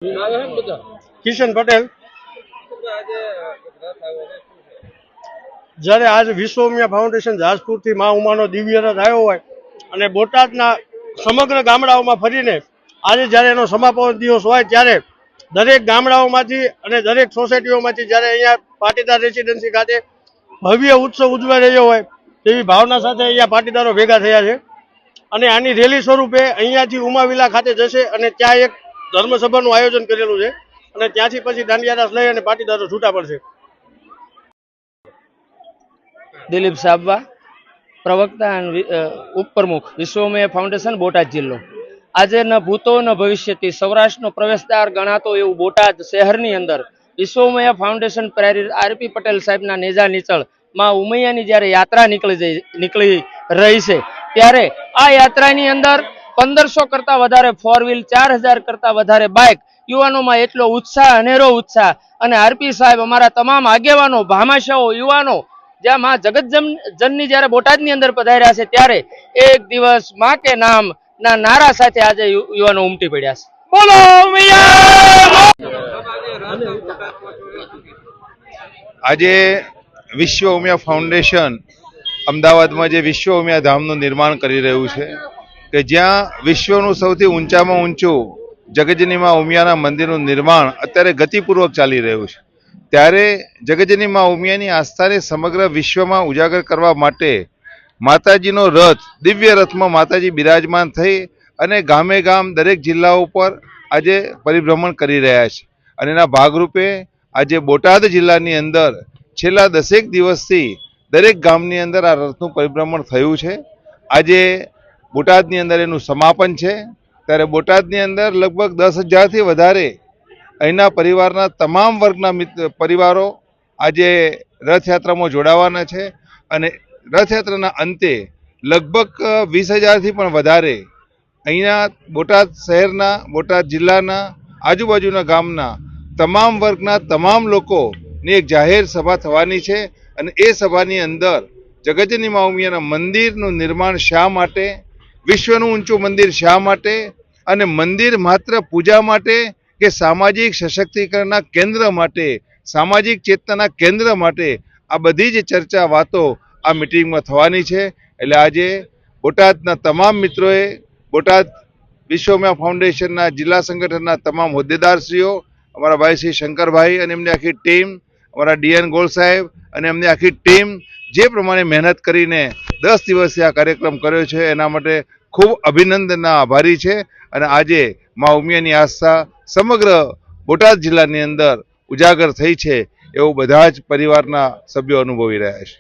કિશન પટેલ જ્યારે આજ વિશ્વ ઉમિયા ફાઉન્ડેશન જાજપુરથી મા ઉમાનો દિવ્ય રથ આવ્યો હોય અને બોટાદના સમગ્ર ગામડાઓમાં ફરીને આજે જ્યારે એનો સમાપન દિવસ હોય ત્યારે દરેક ગામડાઓમાંથી અને દરેક સોસાયટીઓમાંથી જ્યારે અહીંયા પાટીદાર રેસિડેન્સી ખાતે ભવ્ય ઉત્સવ ઉજવાઈ રહ્યો હોય તેવી ભાવના સાથે અહીંયા પાટીદારો ભેગા થયા છે અને આની રેલી સ્વરૂપે અહીંયાથી ઉમાવિલા ખાતે જશે અને ત્યાં એક ધર્મસભાનું આયોજન કરેલું છે અને ત્યાંથી પછી દાંડિયા રાસ લઈ અને પાટીદારો છૂટા પડશે। દિલીપ સાબવા, પ્રવક્તા અને ઉપપ્રમુખ વિશ્વ ઉમિયા ફાઉન્ડેશન બોટાદ જિલ્લો। આજે ન ભૂતો ન ભવિષ્યથી સૌરાષ્ટ્રનો પ્રવેશદ્વાર ગણાતો એવું બોટાદ શહેરની અંદર વિશ્વ ઉમિયા ફાઉન્ડેશન પ્રેરિત આરપી પટેલ સાહેબના નેજા નીચળ માં ઉમૈયાની જ્યારે યાત્રા નીકળી રહી છે ત્યારે આ યાત્રાની અંદર 1500 કરતા વધારે 4 વ્હીલ, 4000 કરતા વધારે બાઇક, યુવાનોમાં એટલો ઉત્સાહ, અનેરો ઉત્સાહ અને આરપી સાહેબ, અમારા તમામ આગેવાનો, ભામાશાઓ, યુવાનો જ્યાં માં જગતજનની જ્યારે બોટાદની અંદર પધાર્યા છે ત્યારે એક દિવસ માં કે નામ ના નારા સાથે આજે યુવાનો ઉમટી પડ્યા છે। બોલો ઉમિયા! આજે વિશ્વ ઉમિયા ફાઉન્ડેશન અમદાવાદમાં જે વિશ્વ ઉમિયા ધામનું નિર્માણ કરી રહ્યું છે કે જ્યાં વિશ્વનું સૌથી ઊંચામાં ઊંચું જગતજનીમાં ઉમિયાના મંદિરનું નિર્માણ અત્યારે ગતિપૂર્વક ચાલી રહ્યું છે ત્યારે જગતજનીમાં ઉમિયાની આસ્થાને સમગ્ર વિશ્વમાં ઉજાગર કરવા માટે માતાજીનો રથ, દિવ્ય રથમાં માતાજી બિરાજમાન થઈ અને ગામે ગામ દરેક જિલ્લાઓ પર આજે પરિભ્રમણ કરી રહ્યા છે અને એના ભાગરૂપે આજે બોટાદ જિલ્લાની અંદર છેલ્લા 10 દિવસથી દરેક ગામની અંદર આ રથનું પરિભ્રમણ થયું છે। આજે બોટાદની અંદર એનું સમાપન છે ત્યારે બોટાદની અંદર લગભગ 10,000થી વધારે અહીંના પરિવારના તમામ વર્ગના પરિવારો આજે રથયાત્રામાં જોડાવાના છે અને રથયાત્રાના અંતે લગભગ 20,000થી પણ વધારે અહીંના બોટાદ શહેરના, બોટાદ જિલ્લાના, આજુબાજુના ગામના તમામ વર્ગના તમામ લોકોની એક જાહેર સભા થવાની છે અને એ સભાની અંદર જગતજનીમાં ઉમિયાના મંદિરનું નિર્માણ શા માટે, વિશ્વનું ઊંચું મંદિર શા માટે અને મંદિર માત્ર પૂજા માટે કે સામાજિક સશક્તિકરણના કેન્દ્ર માટે, સામાજિક ચેતનાના કેન્દ્ર માટે, આ બધી જ ચર્ચા વાતો આ મિટિંગમાં થવાની છે। એટલે આજે બોટાદના તમામ મિત્રોએ, બોટાદ વિશ્વ ઉમિયા ફાઉન્ડેશનના જિલ્લા સંગઠનના તમામ હોદ્દેદારશ્રીઓ, અમારા ભાઈ શ્રી શંકરભાઈ અને એમની આખી ટીમ, અમારા ડીએન ગોળ સાહેબ અને એમની આખી ટીમ જે પ્રમાણે મહેનત કરીને 10 દિવસથી આ કાર્યક્રમ કર્યો છે એના માટે ખૂબ અભિનંદનના આભારી છે અને આજે મા ઉમિયાની આસ્થા સમગ્ર બોટાદ જિલ્લાની અંદર ઉજાગર થઈ છે એવું બધા જ પરિવારના સભ્યો અનુભવી રહ્યા છે।